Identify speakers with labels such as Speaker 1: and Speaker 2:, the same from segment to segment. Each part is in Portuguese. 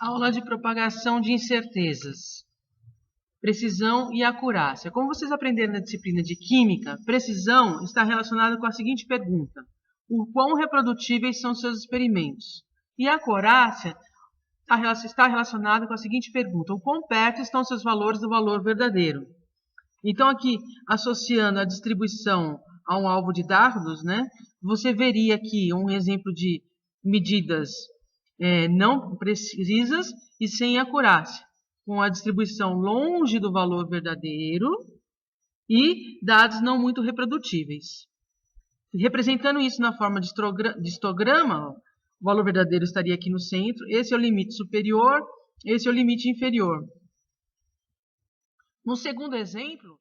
Speaker 1: Aula de propagação de incertezas. Precisão e acurácia. Como vocês aprenderam na disciplina de Química, precisão está relacionada com a seguinte pergunta: o quão reprodutíveis são seus experimentos? E a acurácia está relacionada com a seguinte pergunta: o quão perto estão seus valores do valor verdadeiro? Então, aqui, associando a distribuição a um alvo de dardos, né, você veria aqui um exemplo de medidas não precisas e sem acurácia, com a distribuição longe do valor verdadeiro e dados não muito reprodutíveis. Representando isso na forma de histograma, o valor verdadeiro estaria aqui no centro, esse é o limite superior, esse é o limite inferior. No segundo exemplo,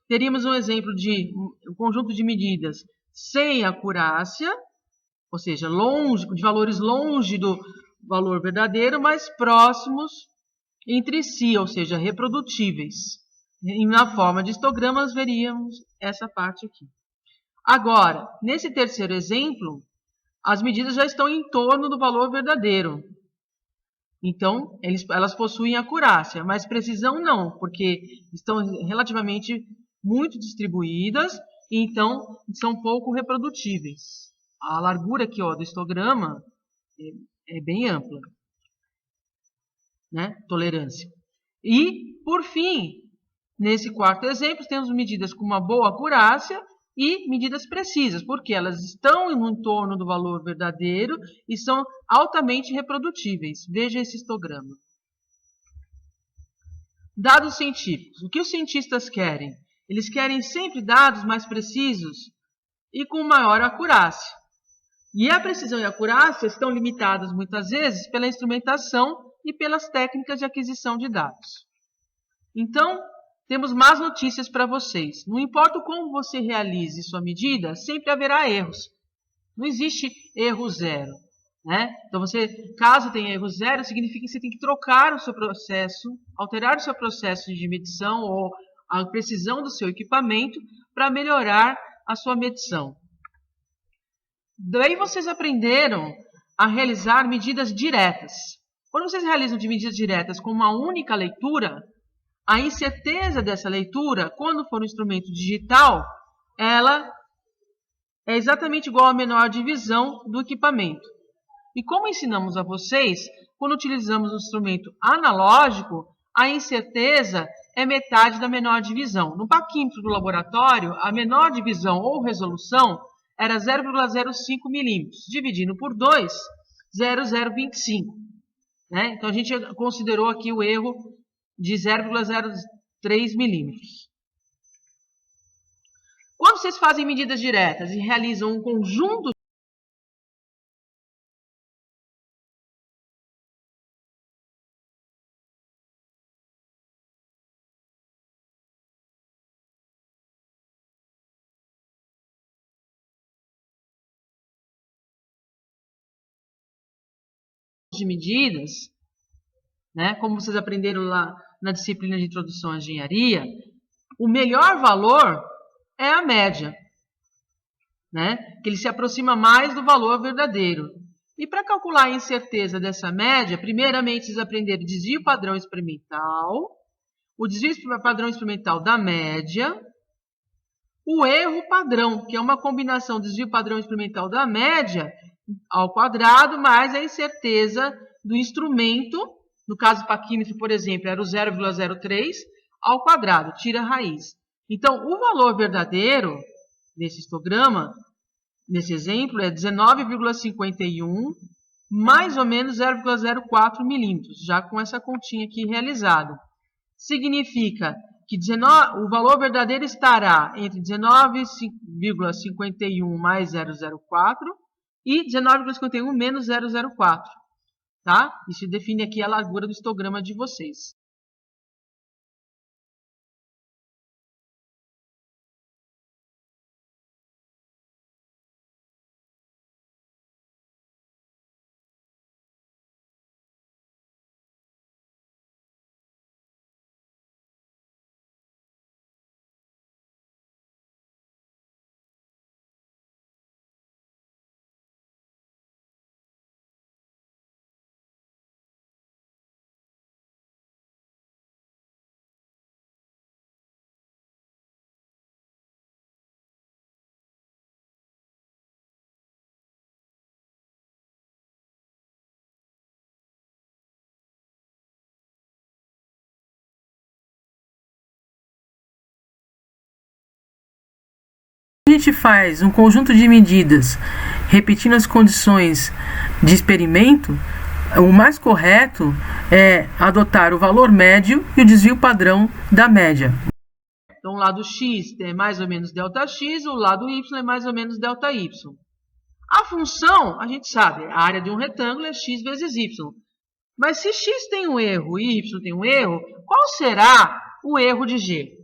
Speaker 1: teríamos um exemplo de um conjunto de medidas sem acurácia, ou seja, de valores longe do valor verdadeiro, mas próximos entre si, ou seja, reprodutíveis. E na forma de histogramas veríamos essa parte aqui. Agora, nesse terceiro exemplo, as medidas já estão em torno do valor verdadeiro. Então, elas possuem acurácia, mas precisão não, porque estão relativamente muito distribuídas e então são pouco reprodutíveis. A largura aqui do histograma é bem ampla, né? Tolerância. E, por fim, nesse quarto exemplo, temos medidas com uma boa acurácia e medidas precisas, porque elas estão no entorno do valor verdadeiro e são altamente reprodutíveis. Veja esse histograma. Dados científicos. O que os cientistas querem? Eles querem sempre dados mais precisos e com maior acurácia. E a precisão e a acurácia estão limitadas muitas vezes pela instrumentação e pelas técnicas de aquisição de dados. Então, temos más notícias para vocês. Não importa como você realize sua medida, sempre haverá erros. Não existe erro zero, né? Então, caso tenha erro zero, significa que você tem que trocar o seu processo, alterar o seu processo de medição ou a precisão do seu equipamento para melhorar a sua medição. Daí vocês aprenderam a realizar medidas diretas. Quando vocês realizam medidas diretas com uma única leitura, a incerteza dessa leitura, quando for um instrumento digital, ela é exatamente igual à menor divisão do equipamento. E como ensinamos a vocês, quando utilizamos um instrumento analógico, a incerteza é metade da menor divisão. No paquímetro do laboratório, a menor divisão ou resolução era 0,05 milímetros. Dividindo por 2, 0,025. Né? Então, a gente considerou aqui o erro de 0,03 milímetros. Quando vocês fazem medidas diretas e realizam um conjunto de medidas, né, como vocês aprenderam lá na disciplina de Introdução à Engenharia, o melhor valor é a média, né, que ele se aproxima mais do valor verdadeiro. E para calcular a incerteza dessa média, primeiramente vocês aprenderam o desvio padrão experimental, o desvio padrão experimental da média, o erro padrão, que é uma combinação do desvio padrão experimental da média ao quadrado mais a incerteza do instrumento, no caso do paquímetro, por exemplo, era o 0,03 ao quadrado, tira a raiz. Então, o valor verdadeiro desse histograma, nesse exemplo, é 19,51, mais ou menos 0,04 milímetros, já com essa continha aqui realizada. Significa que o valor verdadeiro estará entre 19,51 mais 0,04 e 19,51 menos 0,04. Tá? Isso define aqui a largura do histograma de vocês.
Speaker 2: gente faz um conjunto de medidas repetindo as condições de experimento, o mais correto é adotar o valor médio e o desvio padrão da média.
Speaker 1: Então, o lado x é mais ou menos Δx, o lado y é mais ou menos Δy. A função, a gente sabe, a área de um retângulo é x vezes y. Mas se x tem um erro e y tem um erro, qual será o erro de g?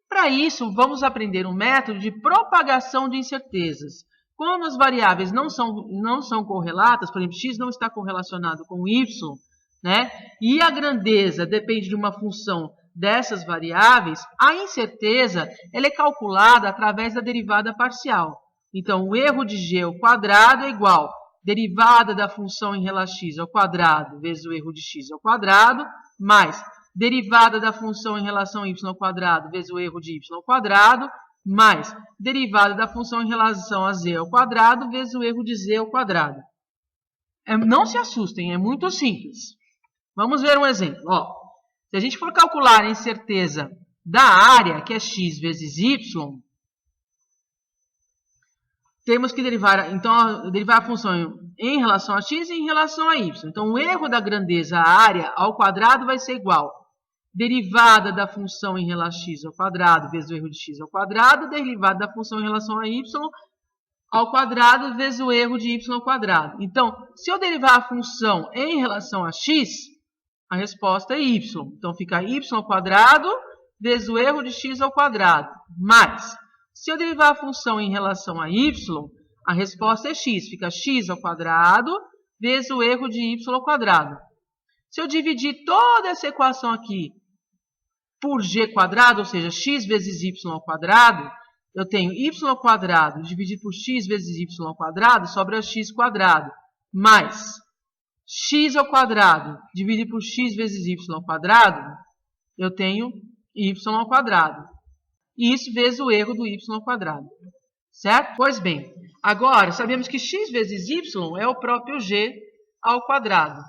Speaker 1: Para isso, vamos aprender um método de propagação de incertezas. Quando as variáveis não são correlatas, por exemplo, x não está correlacionado com y, né? E a grandeza depende de uma função dessas variáveis, a incerteza ela é calculada através da derivada parcial. Então, o erro de g ao quadrado é igual a derivada da função em relação a x ao quadrado vezes o erro de x ao quadrado, mais derivada da função em relação a y ao quadrado vezes o erro de y ao quadrado, mais derivada da função em relação a z ao quadrado vezes o erro de z ao quadrado. Não se assustem, é muito simples. Vamos ver um exemplo. Ó, se a gente for calcular a incerteza da área, que é x vezes y, temos que derivar a função em relação a x e em relação a y. Então, o erro da grandeza área ao quadrado vai ser igual a derivada da função em relação a x ao quadrado vezes o erro de x ao quadrado, derivada da função em relação a y ao quadrado vezes o erro de y ao quadrado. Então, se eu derivar a função em relação a x, a resposta é y. Então, fica y ao quadrado vezes o erro de x ao quadrado. Mais, se eu derivar a função em relação a y, a resposta é x. Fica x ao quadrado vezes o erro de y ao quadrado. Se eu dividir toda essa equação aqui por g quadrado, ou seja, x vezes y ao quadrado, eu tenho y ao quadrado dividido por x vezes y ao quadrado, sobra x quadrado, mais x ao quadrado dividido por x vezes y ao quadrado, eu tenho y ao quadrado. Isso vezes o erro do y ao quadrado. Certo? Pois bem, agora sabemos que x vezes y é o próprio g ao quadrado.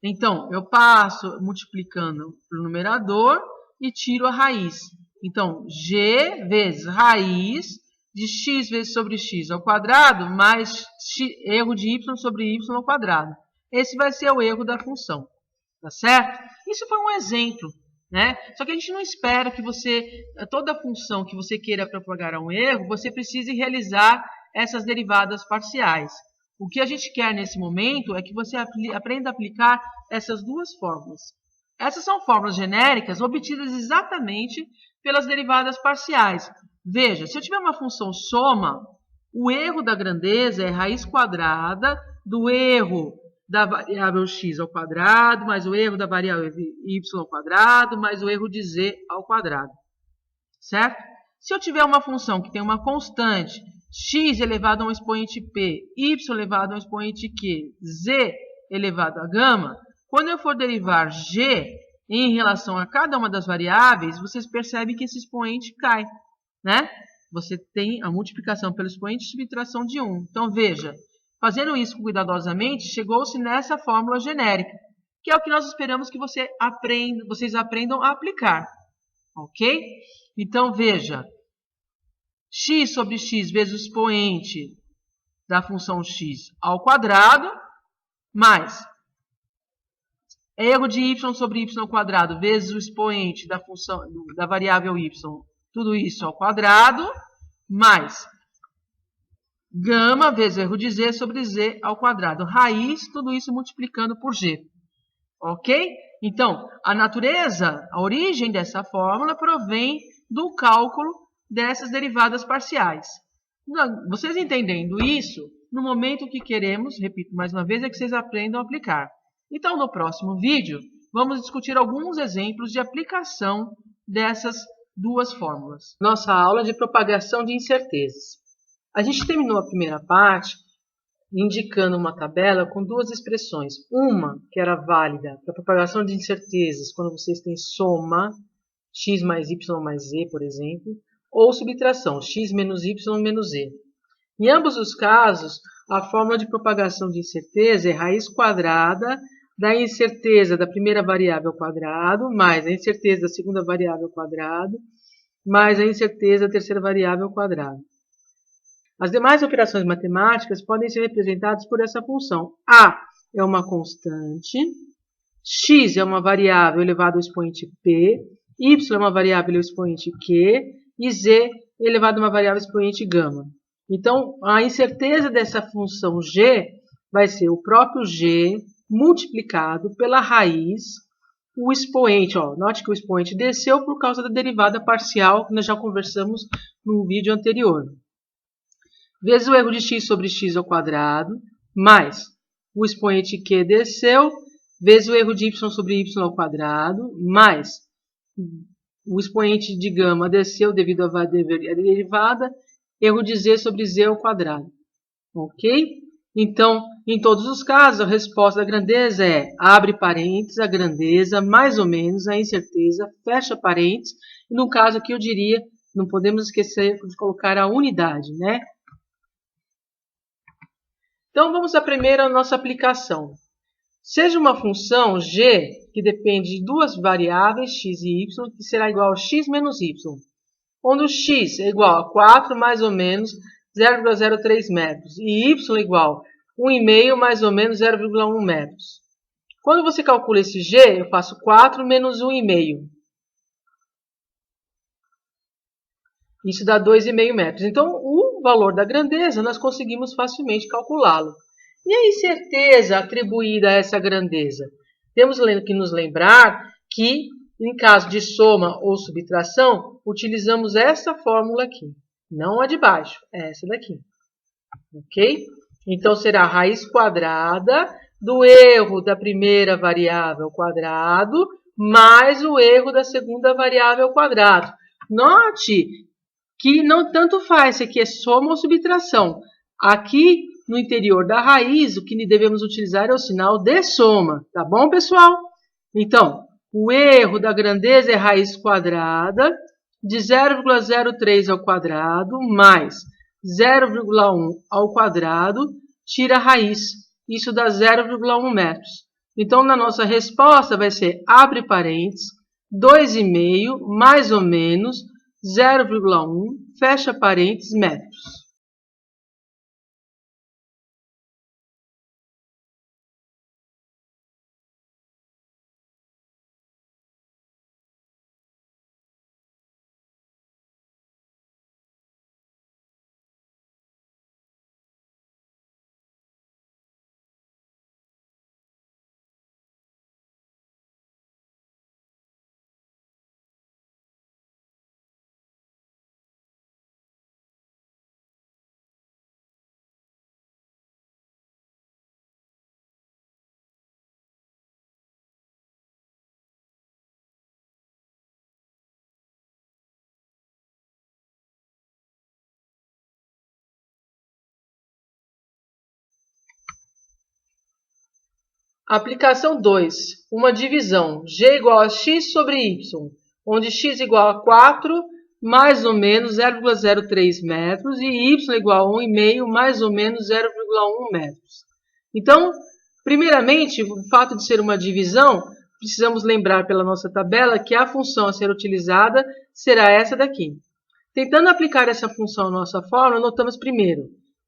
Speaker 1: Então, eu passo multiplicando para o numerador e tiro a raiz. Então, g vezes raiz de x vezes sobre x ao quadrado mais erro de y sobre y ao quadrado. Esse vai ser o erro da função. Tá certo? Isso foi um exemplo, né? Só que a gente não espera que toda função que você queira propagar a um erro, você precise realizar essas derivadas parciais. O que a gente quer nesse momento é que você aprenda a aplicar essas duas fórmulas. Essas são fórmulas genéricas obtidas exatamente pelas derivadas parciais. Veja, se eu tiver uma função soma, o erro da grandeza é raiz quadrada do erro da variável x ao quadrado, mais o erro da variável y ao quadrado, mais o erro de z ao quadrado. Certo? Se eu tiver uma função que tem uma constante, x elevado a um expoente p, y elevado a um expoente q, z elevado a gama, quando eu for derivar g em relação a cada uma das variáveis, vocês percebem que esse expoente cai, né? Você tem a multiplicação pelo expoente e subtração de 1. Então, veja, fazendo isso cuidadosamente, chegou-se nessa fórmula genérica, que é o que nós esperamos que vocês aprendam a aplicar. Ok? Então, veja, x sobre x vezes o expoente da função x ao quadrado, mais erro de y sobre y ao quadrado vezes o expoente da variável y, tudo isso ao quadrado, mais gama vezes o erro de z sobre z ao quadrado, raiz, tudo isso multiplicando por g. Ok? Então, a origem dessa fórmula provém do cálculo dessas derivadas parciais. Vocês entendendo isso, no momento que queremos, repito mais uma vez, é que vocês aprendam a aplicar. Então, no próximo vídeo, vamos discutir alguns exemplos de aplicação dessas duas fórmulas. Nossa aula de propagação de incertezas. A gente terminou a primeira parte indicando uma tabela com duas expressões. Uma que era válida para propagação de incertezas, quando vocês têm soma, x mais y mais z, por exemplo, ou subtração, x menos y menos z. Em ambos os casos, a fórmula de propagação de incerteza é raiz quadrada da incerteza da primeira variável ao quadrado, mais a incerteza da segunda variável ao quadrado, mais a incerteza da terceira variável ao quadrado. As demais operações matemáticas podem ser representadas por essa função. A é uma constante, x é uma variável elevada ao expoente p, y é uma variável ao expoente q e z elevado a uma variável expoente gama. Então, a incerteza dessa função g vai ser o próprio g multiplicado pela raiz, o expoente. Note que o expoente desceu por causa da derivada parcial que nós já conversamos no vídeo anterior. Vezes o erro de x sobre x ao quadrado, mais o expoente q desceu, vezes o erro de y sobre y ao quadrado, mais o expoente de gama desceu devido à derivada, erro de z sobre z ao quadrado. Ok? Então, em todos os casos, a resposta da grandeza é, abre parênteses, a grandeza, mais ou menos, a incerteza, fecha parênteses. E no caso aqui eu diria, não podemos esquecer de colocar a unidade, né? Então, vamos à primeira nossa aplicação. Seja uma função g, que depende de duas variáveis, x e y, que será igual a x menos y, onde o x é igual a 4 mais ou menos 0,03 metros e y é igual a 1,5 mais ou menos 0,1 metros. Quando você calcula esse g, eu faço 4 menos 1,5. Isso dá 2,5 metros. Então, o valor da grandeza, nós conseguimos facilmente calculá-lo. E a incerteza atribuída a essa grandeza? Temos que nos lembrar que, em caso de soma ou subtração, utilizamos essa fórmula aqui. Não a de baixo, é essa daqui. Ok? Então, será a raiz quadrada do erro da primeira variável ao quadrado mais o erro da segunda variável ao quadrado. Note que não tanto faz se aqui é soma ou subtração. Aqui, no interior da raiz, o que devemos utilizar é o sinal de soma. Tá bom, pessoal? Então, o erro da grandeza é raiz quadrada de 0,03 ao quadrado mais 0,1 ao quadrado, tira a raiz. Isso dá 0,1 metros. Então, na nossa resposta vai ser, abre parênteses, 2,5 mais ou menos 0,1, fecha parênteses, metros. Aplicação 2. Uma divisão. G igual a x sobre y, onde x igual a 4, mais ou menos 0,03 metros, e y igual a 1,5, mais ou menos 0,1 metros. Então, primeiramente, o fato de ser uma divisão, precisamos lembrar pela nossa tabela que a função a ser utilizada será essa daqui. Tentando aplicar essa função à nossa fórmula, notamos primeiro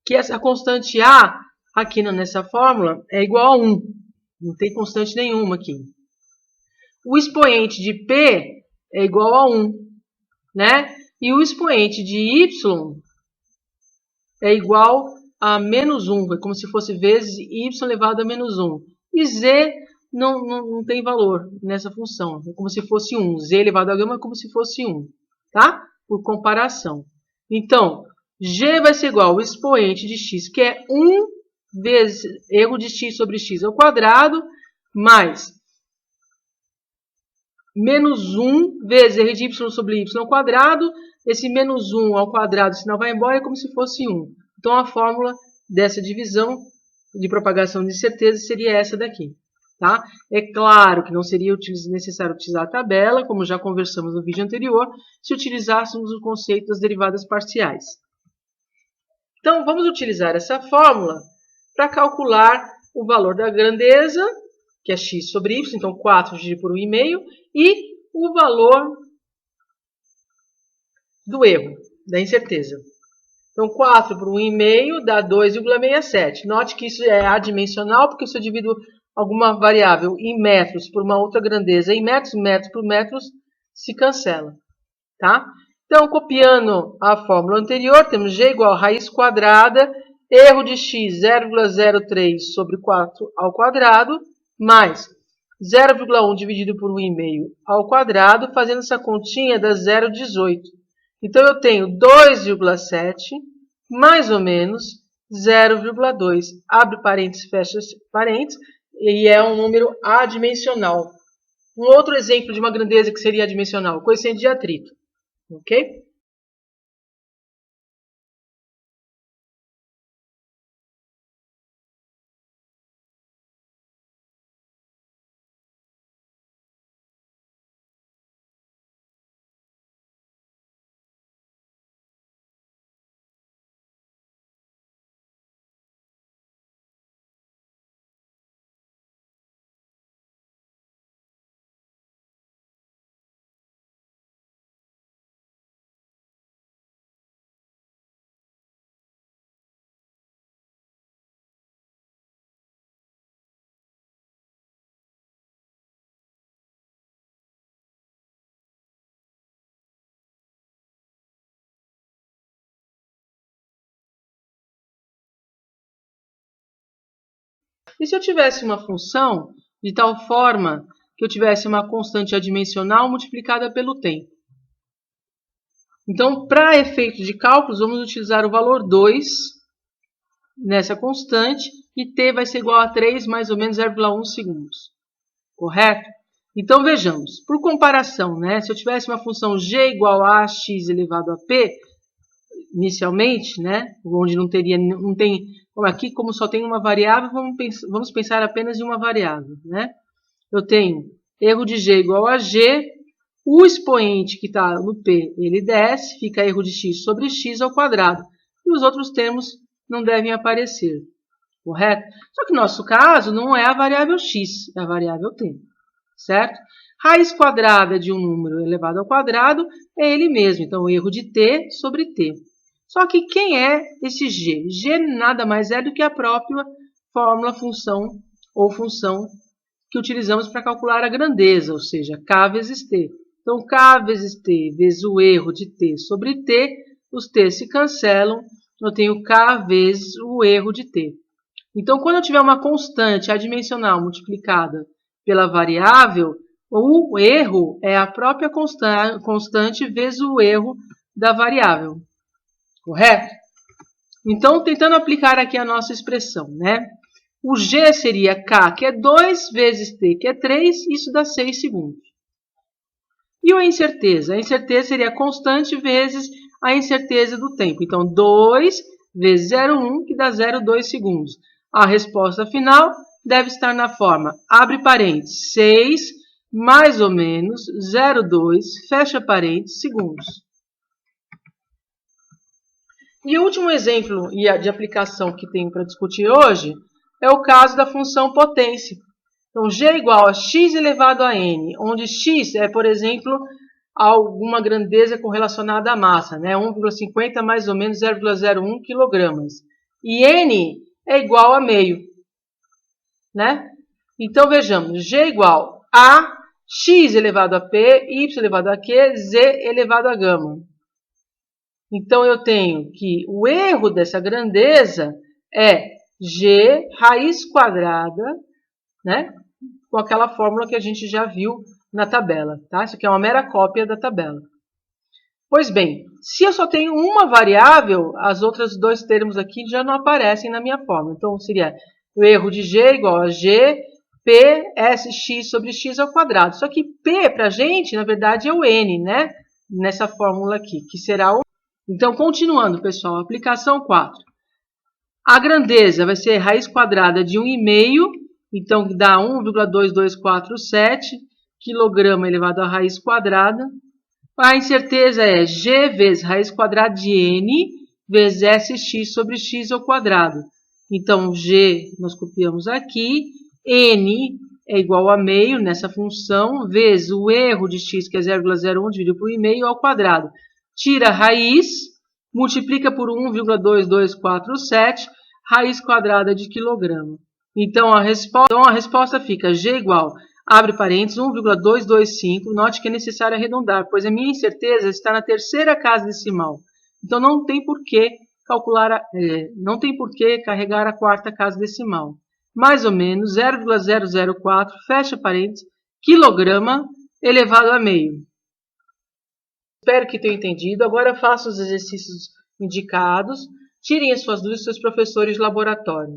Speaker 1: que essa constante a, aqui nessa fórmula, é igual a 1. Não tem constante nenhuma aqui. O expoente de P é igual a 1, né? E o expoente de Y é igual a menos 1. É como se fosse vezes Y elevado a menos 1. E Z não tem valor nessa função. É como se fosse 1. Z elevado a gama é como se fosse 1. Tá? Por comparação. Então, G vai ser igual ao expoente de X, que é 1 vezes erro de x sobre x ao quadrado, mais menos 1 vezes erro de y sobre y ao quadrado. Esse menos 1 ao quadrado, o sinal vai embora, é como se fosse 1. Então, a fórmula dessa divisão de propagação de incerteza seria essa daqui. Tá? É claro que não seria necessário utilizar a tabela, como já conversamos no vídeo anterior, se utilizássemos o conceito das derivadas parciais. Então, vamos utilizar essa fórmula para calcular o valor da grandeza, que é x sobre y, então 4 dividido por 1,5, e o valor do erro, da incerteza. Então, 4 por 1,5 dá 2,67. Note que isso é adimensional, porque se eu divido alguma variável em metros por uma outra grandeza em metros, metros por metros, se cancela. Tá? Então, copiando a fórmula anterior, temos g igual a raiz quadrada, erro de x 0,03 sobre 4 ao quadrado, mais 0,1 dividido por 1,5 ao quadrado, fazendo essa continha dá 0,18. Então, eu tenho 2,7 mais ou menos 0,2. Abre parênteses, fecha parênteses, e é um número adimensional. Um outro exemplo de uma grandeza que seria adimensional, coeficiente de atrito. Ok? E se eu tivesse uma função de tal forma que eu tivesse uma constante adimensional multiplicada pelo tempo? Então, para efeito de cálculos, vamos utilizar o valor 2 nessa constante e t vai ser igual a 3 mais ou menos 0,1 segundos. Correto? Então, vejamos. Por comparação, né, se eu tivesse uma função g igual a x elevado a p, inicialmente, né, onde não tem, como aqui, como só tem uma variável, vamos pensar apenas em uma variável, né? Eu tenho erro de g igual a g, o expoente que está no p, ele desce, fica erro de x sobre x ao quadrado, e os outros termos não devem aparecer, correto? Só que no nosso caso não é a variável x, é a variável t, certo? Raiz quadrada de um número elevado ao quadrado é ele mesmo, então erro de t sobre t. Só que quem é esse g? G nada mais é do que a própria fórmula função ou função que utilizamos para calcular a grandeza, ou seja, k vezes t. Então, k vezes t vezes o erro de t sobre t, os t se cancelam, eu tenho k vezes o erro de t. Então, quando eu tiver uma constante adimensional multiplicada pela variável, o erro é a própria constante vezes o erro da variável. Correto? Então, tentando aplicar aqui a nossa expressão, né? O g seria k, que é 2, vezes t, que é 3, isso dá 6 segundos. E a incerteza? A incerteza seria a constante vezes a incerteza do tempo. Então, 2 vezes 0,1, que dá 0,2 segundos. A resposta final deve estar na forma, abre parênteses, 6 mais ou menos 0,2, fecha parênteses, segundos. E o último exemplo de aplicação que tenho para discutir hoje é o caso da função potência. Então, g é igual a x elevado a n, onde x é, por exemplo, alguma grandeza correlacionada à massa, né? 1,50 mais ou menos 0,01 kg. E n é igual a meio, né? Então, vejamos, g é igual a x elevado a p, y elevado a q, z elevado a gama. Então, eu tenho que o erro dessa grandeza é g raiz quadrada, né? Com aquela fórmula que a gente já viu na tabela. Tá? Isso aqui é uma mera cópia da tabela. Pois bem, se eu só tenho uma variável, as outras dois termos aqui já não aparecem na minha fórmula. Então, seria o erro de g igual a g, p, sx sobre x ao quadrado. Só que p, para a gente, na verdade, é o n, né? Nessa fórmula aqui, que será o... Então, continuando, pessoal, aplicação 4. A grandeza vai ser raiz quadrada de 1,5, então dá 1,2247 kg elevado à raiz quadrada. A incerteza é g vezes raiz quadrada de n vezes sx sobre x ao quadrado. Então, g nós copiamos aqui, n é igual a meio nessa função, vezes o erro de x, que é 0,01 dividido por 1,5 ao quadrado. tira a raiz, multiplica por 1,2247, raiz quadrada de quilograma. Então a resposta fica G igual, abre parênteses, 1,225. Note que é necessário arredondar, pois a minha incerteza está na terceira casa decimal. Então não tem por que carregar a quarta casa decimal. Mais ou menos 0,004, fecha parênteses, quilograma elevado a meio. Espero que tenham entendido. Agora façam os exercícios indicados. Tirem as suas dúvidas dos seus professores de laboratório.